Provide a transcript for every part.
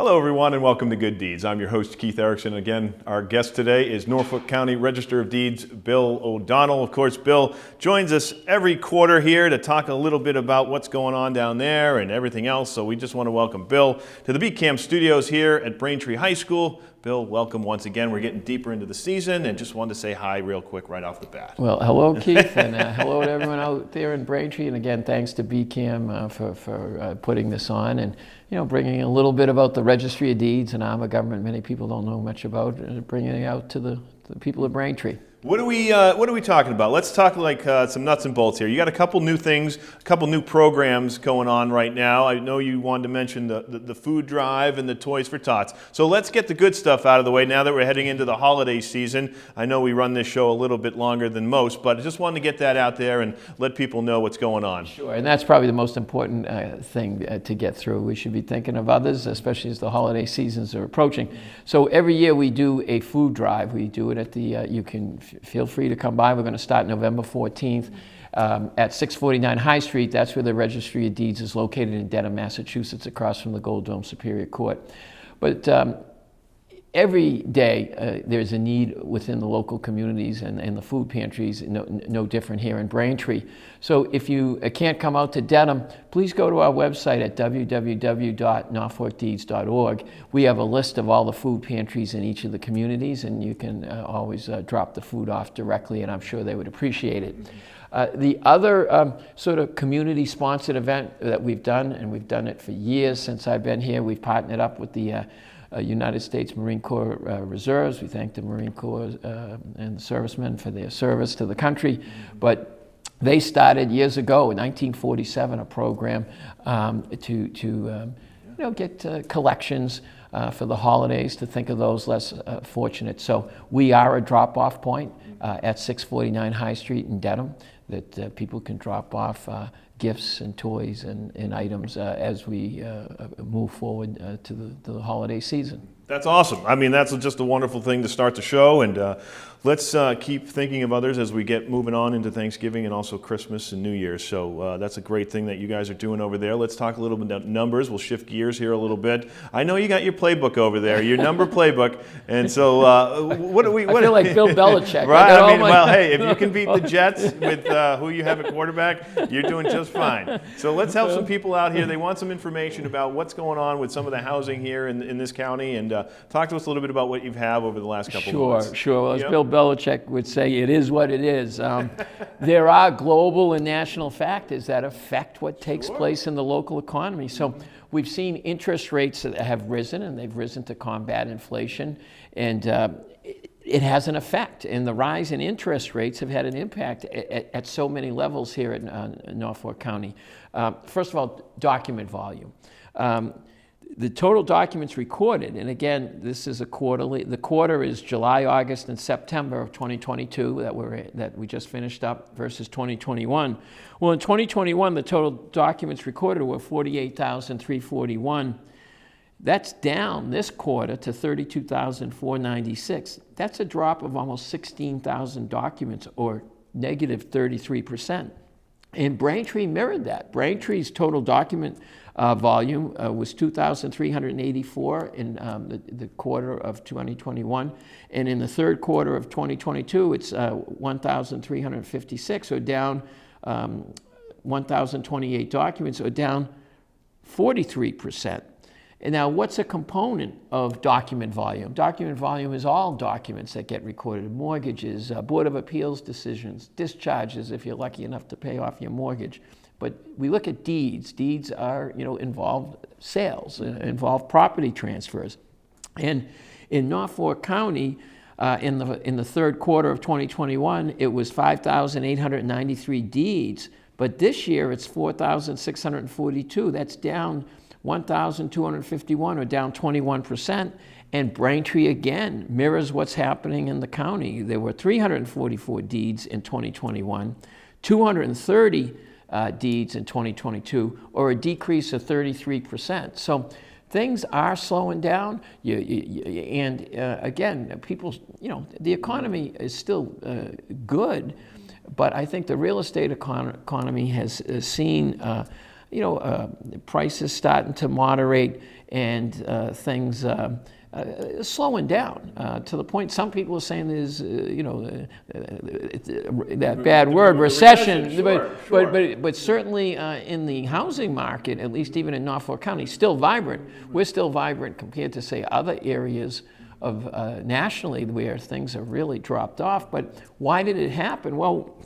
Hello everyone and welcome to Good Deeds. I'm your host Keith Erickson. Again, our guest today is Norfolk County Register of Deeds Bill O'Donnell. Of course, Bill joins us every quarter here to talk a little bit about what's going on down there and everything else. So we just want to welcome Bill to the Beat Camp studios here at Braintree High School. Bill, welcome once again. We're getting deeper into the season and just wanted to say hi real quick right off the bat. Well, hello Keith and hello to everyone out there in Braintree. And again, thanks to Beat Camp for putting this on and bringing a little bit about the Registry of Deeds and arm of government many people don't know much about, and bringing it out to the people of Braintree. What are we talking about? Let's talk like some nuts and bolts here. You got a couple new things, a couple new programs going on right now. I know you wanted to mention the food drive and the Toys for Tots. So let's get the good stuff out of the way now that we're heading into the holiday season. I know we run this show a little bit longer than most, but I just wanted to get that out there and let people know what's going on. Sure, and that's probably the most important thing to get through. We should be thinking of others, especially as the holiday seasons are approaching. So every year we do a food drive. We do it at the, you can feel free to come by. We're going to start November 14th at 649 High Street. That's where the Registry of Deeds is located in Dedham, Massachusetts, across from the Gold Dome Superior Court. But every day there's a need within the local communities and the food pantries, no different here in Braintree. So if you can't come out to Dedham, please go to our website at www.norfolkdeeds.org. We have a list of all the food pantries in each of the communities, and you can always drop the food off directly, and I'm sure they would appreciate it. The other sort of community-sponsored event that we've done, and we've done it for years since I've been here, we've partnered up with the United States Marine Corps Reserves. We thank the Marine Corps and the servicemen for their service to the country. But they started years ago, in 1947, a program to get collections for the holidays, to think of those less fortunate. So we are a drop-off point at 649 High Street in Dedham that people can drop off gifts and toys and items as we move forward to the holiday season. That's awesome. I mean, that's just a wonderful thing to start the show, and let's keep thinking of others as we get moving on into Thanksgiving and also Christmas and New Year's. So that's a great thing that you guys are doing over there. Let's talk a little bit about numbers. We'll shift gears here a little bit. I know you got your playbook over there, your number playbook, and so what do we? I feel like Bill Belichick. Right? I mean, well, hey, if you can beat the Jets with who you have at quarterback, you're doing just fine. So let's help some people out here. They want some information about what's going on with some of the housing here in this county, and talk to us a little bit about what you have over the last couple of months. Sure. Well, as Bill Belichick would say, it is what it is. There are global and national factors that affect what takes place in the local economy. So we've seen interest rates that have risen, and they've risen to combat inflation, and it has an effect. And the rise in interest rates have had an impact at so many levels here in Norfolk County. First of all, document volume. The total documents recorded, and again, this is a quarterly. The quarter is July, August, and September of 2022 that we just finished up versus 2021. Well, in 2021, the total documents recorded were 48,341. That's down this quarter to 32,496. That's a drop of almost 16,000 documents, or negative 33%. And Braintree mirrored that. Braintree's total document volume was 2,384 in the quarter of 2021. And in the third quarter of 2022, it's 1,356, or down 1,028 documents, or down 43%. And now, what's a component of document volume? Document volume is all documents that get recorded: mortgages, Board of Appeals decisions, discharges if you're lucky enough to pay off your mortgage. But we look at deeds. Deeds are, involve sales, involve property transfers. And in Norfolk County, in the third quarter of 2021, it was 5,893 deeds. But this year, it's 4,642. That's down 1,251, or down 21%. And Braintree, again, mirrors what's happening in the county. There were 344 deeds in 2021, 230 deeds in 2022, or a decrease of 33%. So things are slowing down. Again, people, the economy is still good, but I think the real estate economy has seen prices starting to moderate and things slowing down to the point some people are saying there's, that bad word, recession. Sure. But certainly in the housing market, at least even in Norfolk County, still vibrant. We're still vibrant compared to, say, other areas of nationally where things have really dropped off. But why did it happen? Well,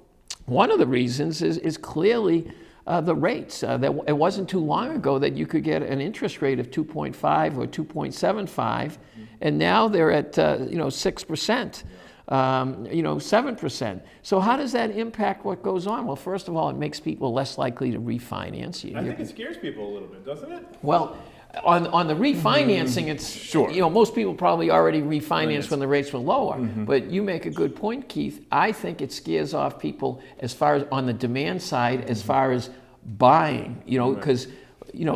one of the reasons is clearly the rates. It wasn't too long ago that you could get an interest rate of 2.5 or 2.75, and now they're at 6%, 7%. So how does that impact what goes on? Well, first of all, it makes people less likely to refinance. I think it scares people a little bit, doesn't it? Well, on the refinancing, it's sure. Most people probably already refinanced when the rates were lower. But you make a good point, Keith. I think it scares off people as far as on the demand side, as far as buying. Because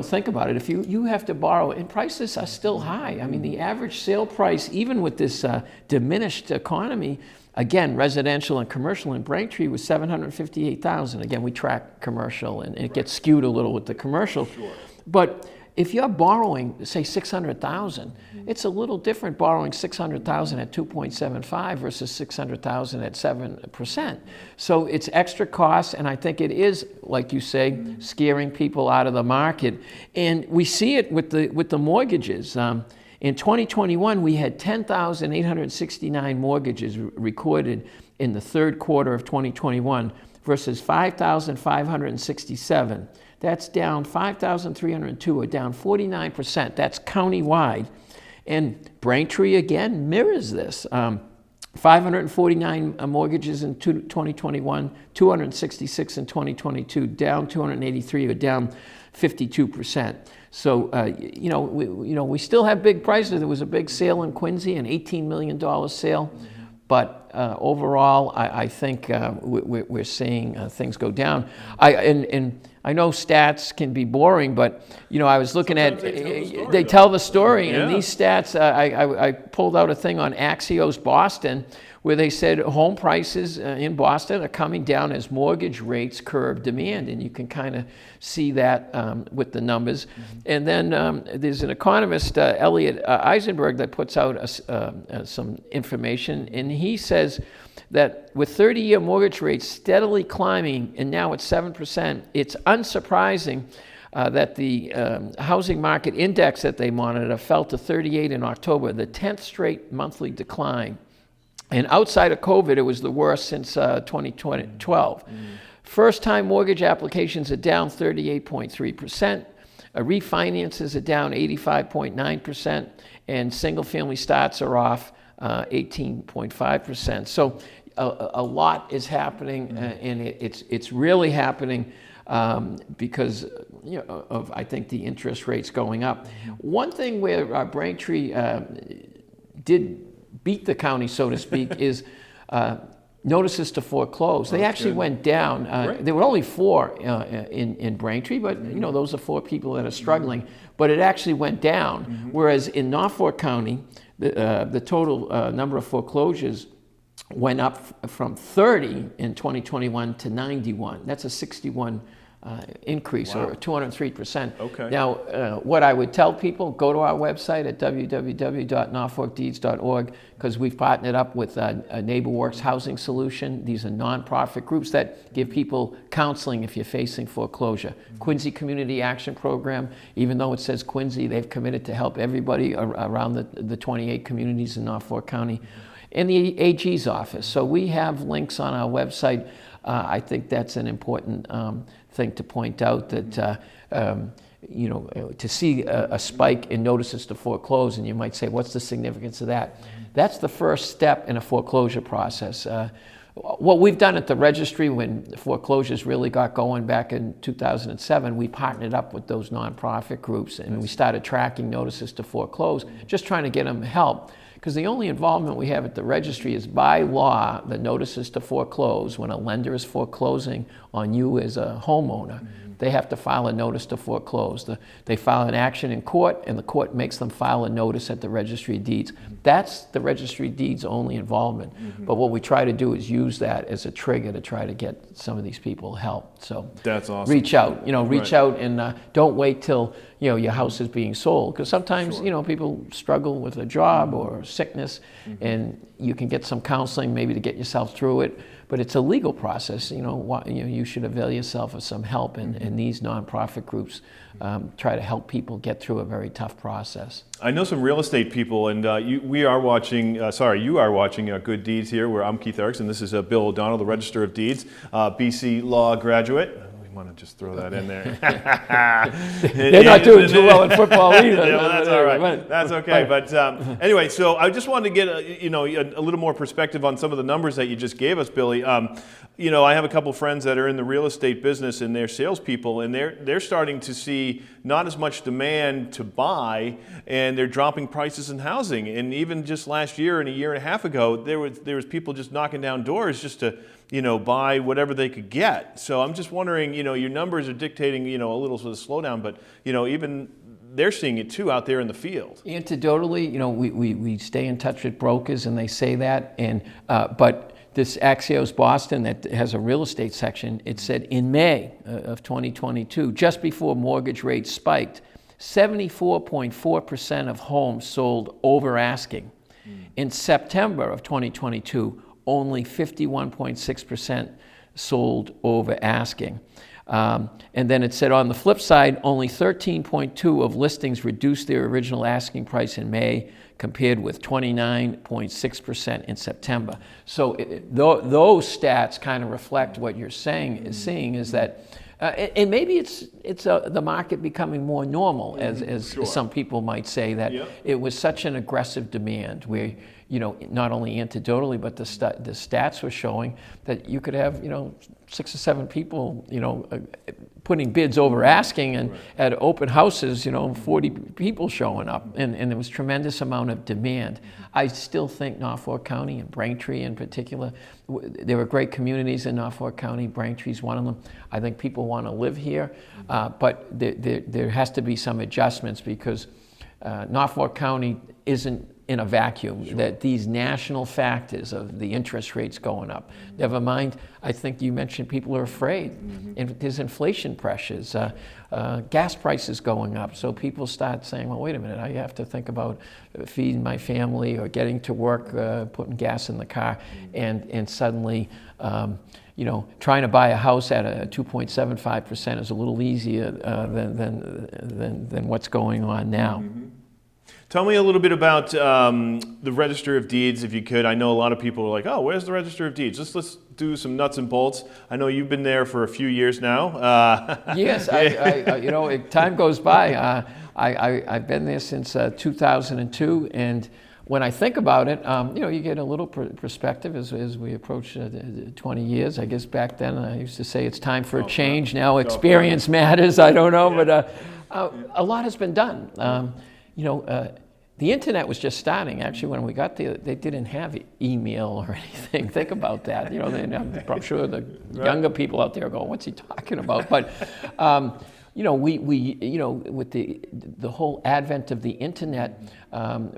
think about it. If you have to borrow, and prices are still high. I mean, the average sale price, even with this diminished economy. Again, residential and commercial in Braintree was $758,000. Again, we track commercial, and it gets skewed a little with the commercial. Sure. But if you're borrowing, say, $600,000, it's a little different borrowing $600,000 at 2.75 versus $600,000 at 7%. So it's extra costs, and I think it is, like you say, scaring people out of the market. And we see it with the mortgages. In 2021, we had 10,869 mortgages recorded in the third quarter of 2021 versus 5,567. That's down 5,302, or down 49%. That's countywide. And Braintree, again, mirrors this. 549 mortgages in 2021, 266 in 2022, down 283, or down 52%. So, we still have big prices. There was a big sale in Quincy, an $18 million sale. But overall, I think we're seeing things go down. I know stats can be boring, but I was looking Sometimes at they tell the story, Yeah. and these stats. I pulled out a thing on Axios Boston where they said home prices in Boston are coming down as mortgage rates curb demand, and you can kind of see that with the numbers. And then there's an economist, Elliot Eisenberg, that puts out some information, and he says that with 30-year mortgage rates steadily climbing, and now at 7%, it's unsurprising that the housing market index that they monitor fell to 38 in October, the 10th straight monthly decline. And outside of COVID, it was the worst since 2012. First-time mortgage applications are down 38.3%. Refinances are down 85.9%. And single-family starts are off 18.5%. So a lot is happening, and it's really happening because of, I think, the interest rates going up. One thing where Braintree did beat the county, so to speak, is notices to foreclose. They actually went down. There were only 4 in Braintree, but those are 4 people that are struggling. But it actually went down. Whereas in Norfolk County, the total number of foreclosures went up from 30 in 2021 to 91. That's a 61 increase, or 203%. Okay. Now, what I would tell people, go to our website at www.norfolkdeeds.org, because we've partnered up with NeighborWorks Housing Solution. These are nonprofit groups that give people counseling if you're facing foreclosure. Quincy Community Action Program, even though it says Quincy, they've committed to help everybody around the 28 communities in Norfolk County. And the AG's office. So we have links on our website. I think that's an important thing to point out, that to see a spike in notices to foreclose, and you might say, what's the significance of that? That's the first step in a foreclosure process. What we've done at the Registry, when foreclosures really got going back in 2007, we partnered up with those nonprofit groups, and we started tracking notices to foreclose, just trying to get them help. Because the only involvement we have at the Registry is by law, the notices to foreclose when a lender is foreclosing on you as a homeowner. they have to file a notice to foreclose. They file an action in court, and the court makes them file a notice at the Registry of Deeds. That's the Registry of Deeds' only involvement. But what we try to do is use that as a trigger to try to get some of these people help. So that's awesome. Reach out, reach out, and don't wait till your house is being sold, because sometimes people struggle with a job or sickness, and you can get some counseling maybe to get yourself through it. But it's a legal process. You should avail yourself of some help, and these nonprofit groups try to help people get through a very tough process. I know some real estate people, and you are watching Good Deeds here, where I'm Keith Erickson. This is Bill O'Donnell, the Register of Deeds, BC Law graduate. Want to just throw that in there. They're not doing too well in football either. Yeah, well, that's all right. That's okay. But anyway, so I just wanted to get a little more perspective on some of the numbers that you just gave us, Billy. I have a couple friends that are in the real estate business, and they're salespeople, and they're starting to see not as much demand to buy, and they're dropping prices in housing. And even just last year and a year and a half ago, there was people just knocking down doors just to buy whatever they could get. So I'm just wondering, your numbers are dictating, a little sort of slowdown, but, even they're seeing it too out there in the field. Anecdotally, we stay in touch with brokers, and they say that, and but this Axios Boston that has a real estate section, it said in May of 2022, just before mortgage rates spiked, 74.4% of homes sold over asking. In September of 2022, only 51.6% sold over asking. And then it said on the flip side, only 13.2% of listings reduced their original asking price in May, compared with 29.6% in September. So those stats kind of reflect what you're seeing is that, and maybe it's the market becoming more normal, as Sure. some people might say, that it was such an aggressive demand where, not only anecdotally, but the stats were showing that you could have, 6 or 7 people, putting bids over asking, and at open houses, 40 people showing up, and there was tremendous amount of demand. I still think Norfolk County and Braintree in particular, there are great communities in Norfolk County. Braintree's one of them. I think people want to live here, but there has to be some adjustments, because Norfolk County isn't in a vacuum. Sure. That these national factors of the interest rates going up, never mind, I think you mentioned people are afraid. And there's inflation pressures, gas prices going up, so people start saying, well, wait a minute, I have to think about feeding my family or getting to work, putting gas in the car, and suddenly trying to buy a house at a 2.75% is a little easier than what's going on now. Tell me a little bit about the Register of Deeds, if you could. I know a lot of people are like, oh, where's the Register of Deeds? Let's do some nuts and bolts. I know you've been there for a few years now. Yes, time goes by. I've been there since 2002, and when I think about it, you get a little perspective as we approach 20 years. I guess back then I used to say it's time for a change. Now experience matters. I don't know, but a lot has been done. The internet was just starting. Actually, when we got there, they didn't have email or anything. Think about that. I'm sure the younger people out there are going, "What's he talking about?" But we with the whole advent of the internet,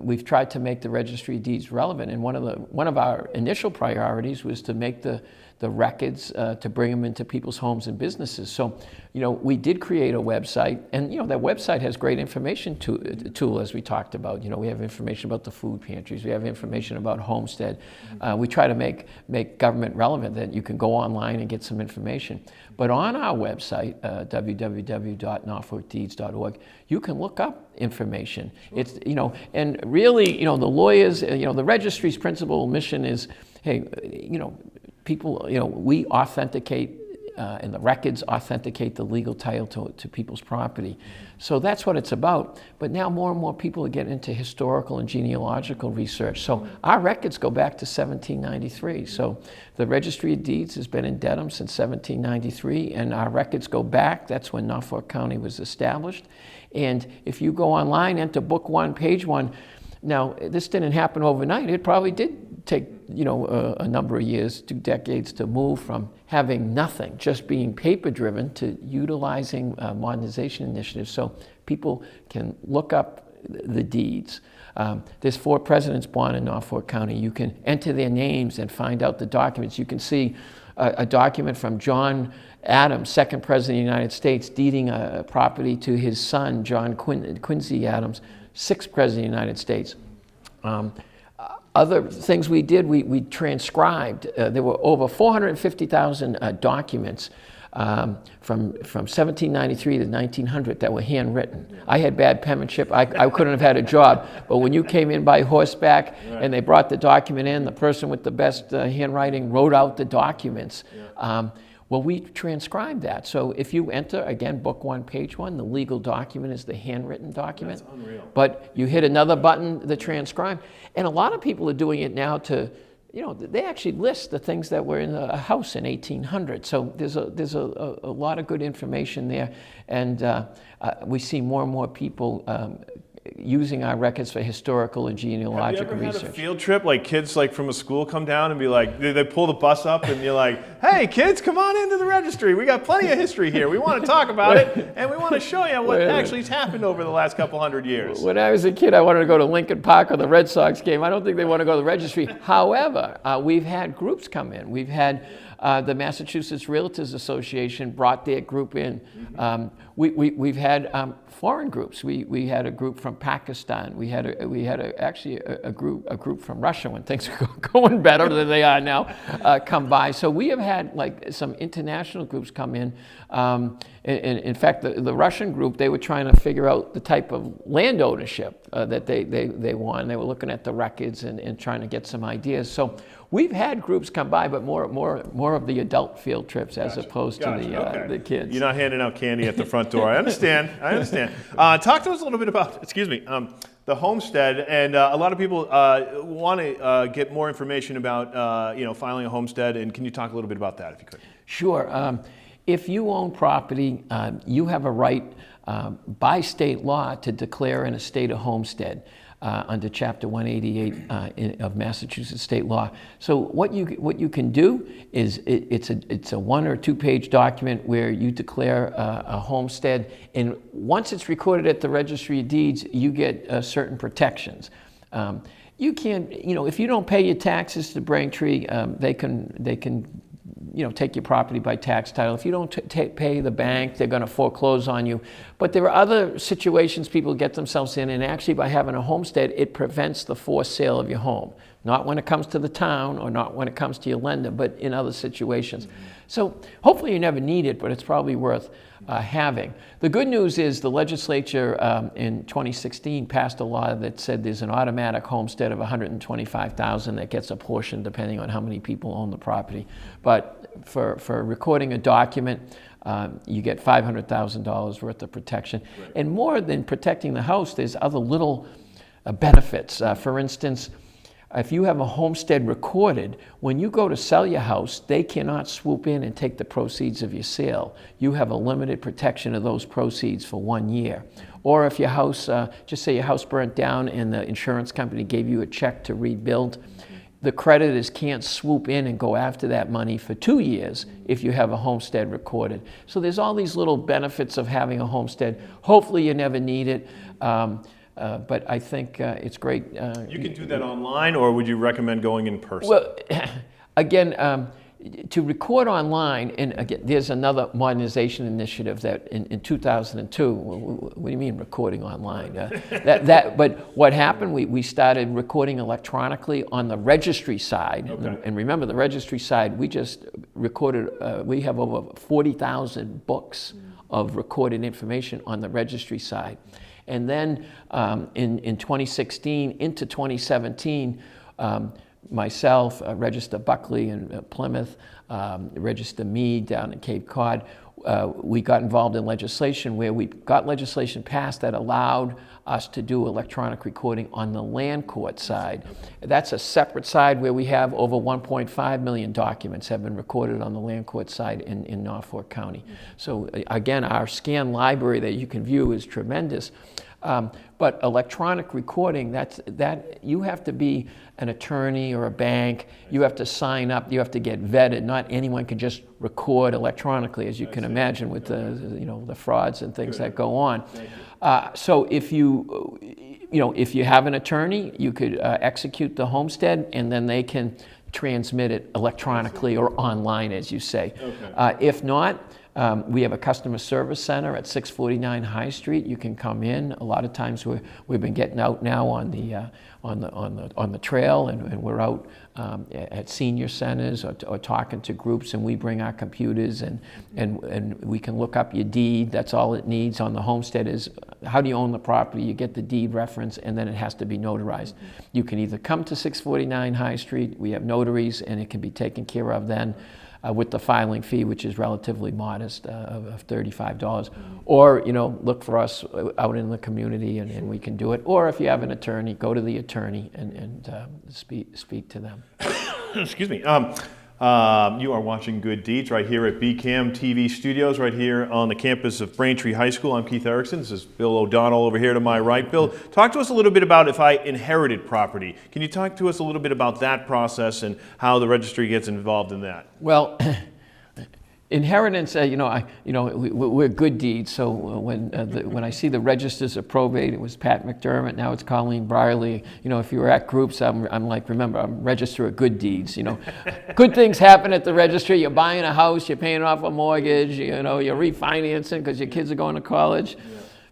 we've tried to make the Registry of Deeds relevant. And one of our initial priorities was to make the records, to bring them into people's homes and businesses. So, we did create a website, and that website has great information tool, as we talked about. We have information about the food pantries, we have information about homestead. We try to make government relevant, that you can go online and get some information. But on our website, www.norfolkdeeds.org, you can look up information. It's and really, the lawyers, the registry's principal mission is, hey, people, we authenticate, and the records authenticate the legal title to people's property. So that's what it's about. But now more and more people are getting into historical and genealogical research. So our records go back to 1793. So the Registry of Deeds has been in Dedham since 1793, and our records go back. That's when Norfolk County was established. And if you go online, enter Book 1, Page 1, now this didn't happen overnight. It probably did take a number of years, 2 decades to move from having nothing, just being paper driven, to utilizing modernization initiatives so people can look up the deeds. There's 4 presidents born in Norfolk County. You can enter their names and find out the documents. You can see a document from John Adams, 2nd President of the United States, deeding a property to his son, John Quincy Adams, 6th President of the United States. Other things we did, we transcribed. There were over 450,000 documents from 1793 to 1900 that were handwritten. I had bad penmanship. I couldn't have had a job. But when you came in by horseback and they brought the document in, the person with the best handwriting wrote out the documents. Well, we transcribed that. So if you enter, again, book 1, page 1, the legal document is the handwritten document. That's unreal. But you hit another button, the transcribe. And a lot of people are doing it now to, they actually list the things that were in a house in 1800. So there's a lot of good information there. And we see more and more people using our records for historical and genealogical research. Have you ever had a field trip, like kids from a school come down and be like, they pull the bus up and you're like, hey kids, come on into the registry. We got plenty of history here. We want to talk about it and we want to show you what actually has happened over the last couple hundred years. When I was a kid, I wanted to go to Lincoln Park or the Red Sox game. I don't think they want to go to the registry. However, we've had groups come in. We've had the Massachusetts Realtors Association brought their group in. We've had foreign groups. We had a group from Pakistan. We had actually a group from Russia when things were going better than they are now come by. So we have had some international groups come in. In fact, the Russian group, they were trying to figure out the type of land ownership that they want. They were looking at the records and trying to get some ideas. So we've had groups come by, but more of the adult field trips as opposed to the kids. You're not handing out candy at the front door. I understand. Talk to us a little bit about, the homestead. And a lot of people want to get more information about, filing a homestead. And can you talk a little bit about that, if you could? Sure. If you own property, you have a right by state law to declare an estate a homestead. Under Chapter 188 of Massachusetts state law. So what you can do is it's a 1 or 2 page document where you declare a homestead, and once it's recorded at the Registry of Deeds, you get certain protections. You can't, if you don't pay your taxes to Braintree, they can take your property by tax title. If you don't pay the bank, they're going to foreclose on you. But there are other situations people get themselves in, and actually by having a homestead, it prevents the forced sale of your home. Not when it comes to the town or not when it comes to your lender, but in other situations. So hopefully you never need it, but it's probably worth having. The good news is the legislature in 2016 passed a law that said there's an automatic homestead of $125,000 that gets a portion depending on how many people own the property. But for recording a document, you get $500,000 worth of protection. Right. And more than protecting the house, there's other little benefits. For instance, if you have a homestead recorded, when you go to sell your house, they cannot swoop in and take the proceeds of your sale. You have a limited protection of those proceeds for 1 year. Or if your house, just say your house burnt down and the insurance company gave you a check to rebuild, the creditors can't swoop in and go after that money for 2 years if you have a homestead recorded. So there's all these little benefits of having a homestead. Hopefully you never need it. But I think it's great. You can do that online, or would you recommend going in person? Well, again, to record online, and again, there's another modernization initiative that in 2002, what do you mean recording online? But what happened, we started recording electronically on the registry side. Okay. And remember, the registry side, we just recorded, we have over 40,000 books of recorded information on the registry side. And then in 2016 into 2017, myself, Register Buckley in Plymouth, Register Meade down in Cape Cod, we got involved in legislation where we got legislation passed that allowed us to do electronic recording on the land court side. That's a separate side where we have over 1.5 million documents have been recorded on the land court side in Norfolk County. So again, our scan library that you can view is tremendous. But electronic recording, that you have to be an attorney or a bank. You have to sign up. You have to get vetted. Not anyone can just record electronically, as you can imagine, with the frauds and things that go on. So if you have an attorney, you could execute the homestead, and then they can transmit it electronically or online, as you say. If not, we have a customer service center at 649 High Street. You can come in. A lot of times we've been getting out now on the trail, and we're out at senior centers or talking to groups, and we bring our computers and we can look up your deed. That's all it needs on the homestead is how do you own the property. You get the deed reference, and then it has to be notarized. You can either come to 649 High Street. We have notaries, and it can be taken care of then. With the filing fee, which is relatively modest, of $35, or look for us out in the community, and we can do it. Or if you have an attorney, go to the attorney and speak to them. Excuse me. You are watching Good Deeds right here at BCAM TV studios, right here on the campus of Braintree High School. I'm Keith Erickson. This is Bill O'Donnell over here to my right. Bill, talk to us a little bit about if I inherited property. Can you talk to us a little bit about that process and how the registry gets involved in that? Well, inheritance, we're Good Deeds. So when I see the registers of probate, it was Pat McDermott. Now it's Colleen Brierly. If you were at groups, I'm like, remember, I'm register of Good Deeds. Good things happen at the registry. You're buying a house, you're paying off a mortgage. You're refinancing because your kids are going to college. Yeah.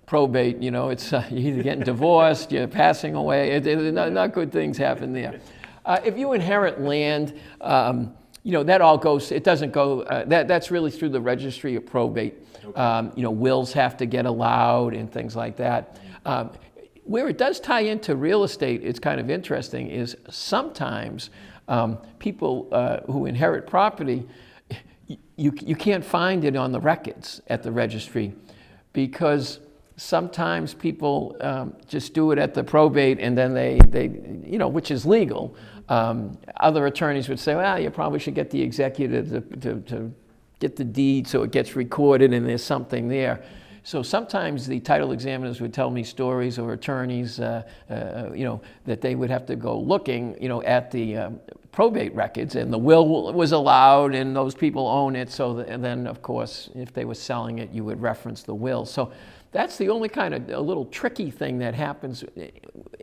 Probate, it's you're either getting divorced, you're passing away. Not good things happen there. If you inherit land. That all goes, it doesn't go, that's really through the registry of probate. Okay. Wills have to get allowed and things like that. Where it does tie into real estate, it's kind of interesting, is sometimes people who inherit property, you can't find it on the records at the registry because sometimes people just do it at the probate and then they which is legal. Other attorneys would say, well, you probably should get the executor to get the deed so it gets recorded and there's something there. So sometimes the title examiners would tell me stories, or attorneys, that they would have to go looking, at the probate records, and the will was allowed, and those people own it. So and then, of course, if they were selling it, you would reference the will. So that's the only kind of a little tricky thing that happens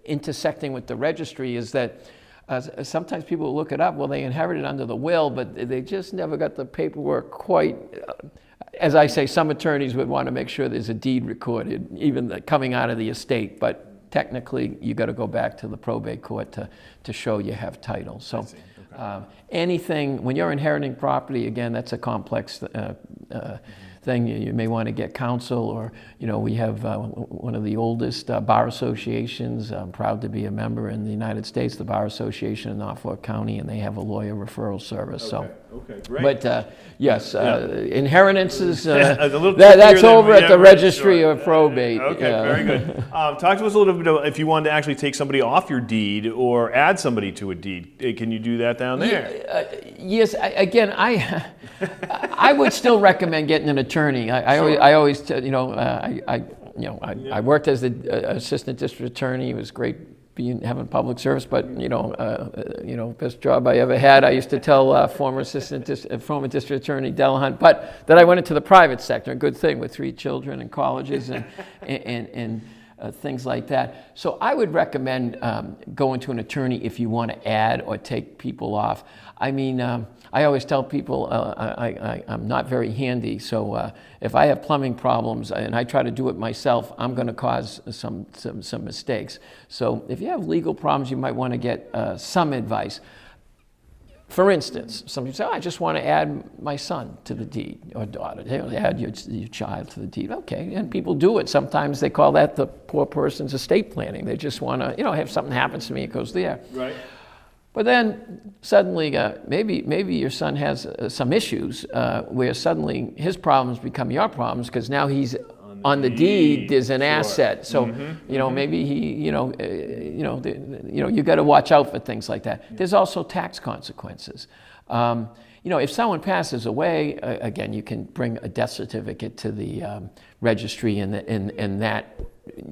intersecting with the registry is that sometimes people look it up. Well, they inherited under the will, but they just never got the paperwork quite. As I say, some attorneys would want to make sure there's a deed recorded, even coming out of the estate. But technically, you got to go back to the probate court to show you have title. So, anything when you're inheriting property, again, that's a complex thing. You may want to get counsel, or we have one of the oldest bar associations. I'm proud to be a member in the United States, the Bar Association in Norfolk County, and they have a lawyer referral service. Okay, great. But yes, inheritances. That's over at the Registry of Probate. Okay, very good. Talk to us a little bit about if you wanted to actually take somebody off your deed or add somebody to a deed. Can you do that down there? Yes. Again, I would still recommend getting an attorney. I always I worked as the assistant district attorney. It was great having public service, but best job I ever had. I used to tell former district attorney Delahunt, but that I went into the private sector. A good thing with 3 children and colleges and things like that. So I would recommend going to an attorney if you want to add or take people off. I mean, I always tell people I'm not very handy, so if I have plumbing problems and I try to do it myself, I'm going to cause some mistakes. So if you have legal problems, you might want to get some advice. For instance, some people say, I just want to add my son to the deed, or daughter. Add your child to the deed. Okay, and people do it. Sometimes they call that the poor person's estate planning. They just want to, if something happens to me, it goes there. Right. But then suddenly, maybe your son has some issues where suddenly his problems become your problems because now he's on the deed. There's an asset, so maybe he, you got to watch out for things like that. Yeah. There's also tax consequences. If someone passes away, again, you can bring a death certificate to the registry, and that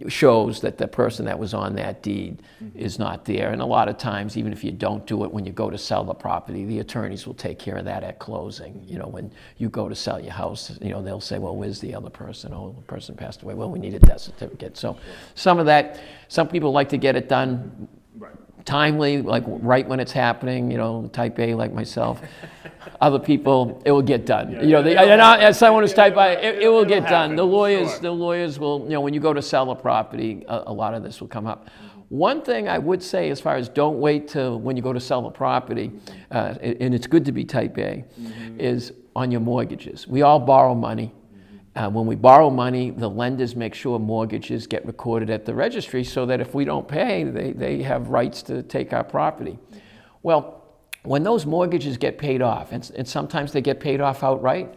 shows that the person that was on that deed is not there. And a lot of times, even if you don't do it when you go to sell the property, the attorneys will take care of that at closing. You know, when you go to sell your house, you know, they'll say, well, where's the other person? Oh, the person passed away. Well, we need a death certificate. So some of that, some people like to get it done timely, like right when it's happening, you know, type A like myself. Other people, it will get done. You know, as someone who's type A, it will get done. The lawyers will, you know, when you go to sell a property, a lot of this will come up. One thing I would say, as far as don't wait till when you go to sell the property, and it's good to be type A, is on your mortgages. We all borrow money. When we borrow money, the lenders make sure mortgages get recorded at the registry so that if we don't pay, they have rights to take our property. Well, when those mortgages get paid off, and sometimes they get paid off outright,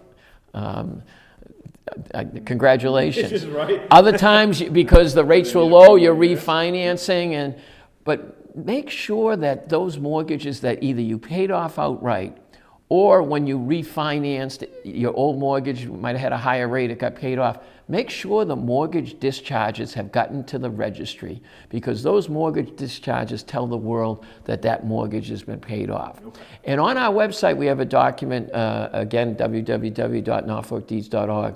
congratulations. Right. Other times, because the rates were low, you're refinancing, but make sure that those mortgages that either you paid off outright or when you refinanced your old mortgage, you might have had a higher rate, it got paid off. Make sure the mortgage discharges have gotten to the registry, because those mortgage discharges tell the world that that mortgage has been paid off. Okay. And on our website, we have a document, again, www.norfolkdeeds.org.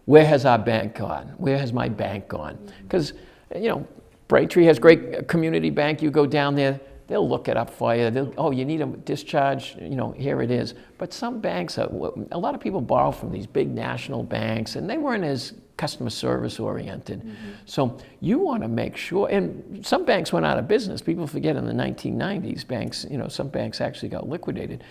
Where has our bank gone? Where has my bank gone? Because, you know, Braintree has great community bank. You go down there, they'll look it up for you. Oh, you need a discharge, you know, here it is. But some banks, a lot of people borrow from these big national banks, and they weren't as customer service oriented. So you want to make sure, and some banks went out of business. People forget in the 1990s, banks, you know, some banks actually got liquidated.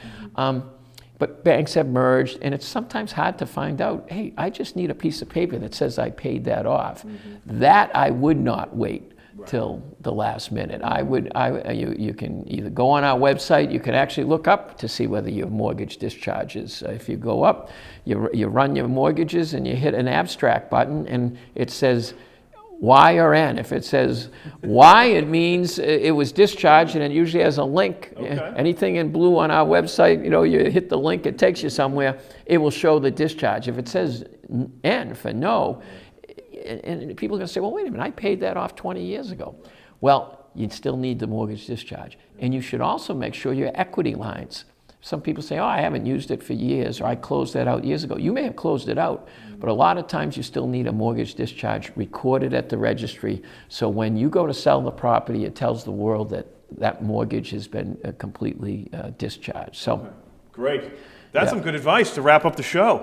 But banks have merged, and it's sometimes hard to find out, hey, I just need a piece of paper that says I paid that off. That I would not wait till the last minute. You can either go on our website, you can actually look up to see whether your mortgage discharges. If you go up, you run your mortgages and you hit an abstract button and it says Y or N. If it says Y, it means it was discharged, and it usually has a link. Okay. Anything in blue on our website, you know, you hit the link, it takes you somewhere, it will show the discharge. If it says N for no, and people are going to say, well, wait a minute, I paid that off 20 years ago. Well, you still need the mortgage discharge. And you should also make sure your equity lines. Some people say, oh, I haven't used it for years, or I closed that out years ago. You may have closed it out, but a lot of times you still need a mortgage discharge recorded at the registry. So when you go to sell the property, it tells the world that that mortgage has been completely discharged. So, okay. Great. That's some good advice to wrap up the show.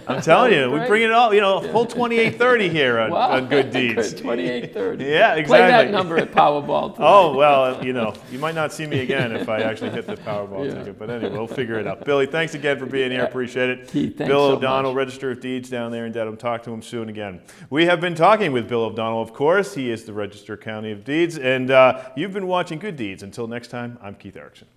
I'm telling you, we bring it all, you know, full 2830 here on Good Deeds. 2830. Yeah, exactly. Play that number at Powerball tonight. Oh, well, you know, you might not see me again if I actually hit the Powerball ticket. But anyway, we'll figure it out. Billy, thanks again for being here. Appreciate it. Keith, thanks Bill so O'Donnell, much. Register of Deeds down there in Dedham. Talk to him soon again. We have been talking with Bill O'Donnell, of course. He is the Register County of Deeds. And you've been watching Good Deeds. Until next time, I'm Keith Erickson.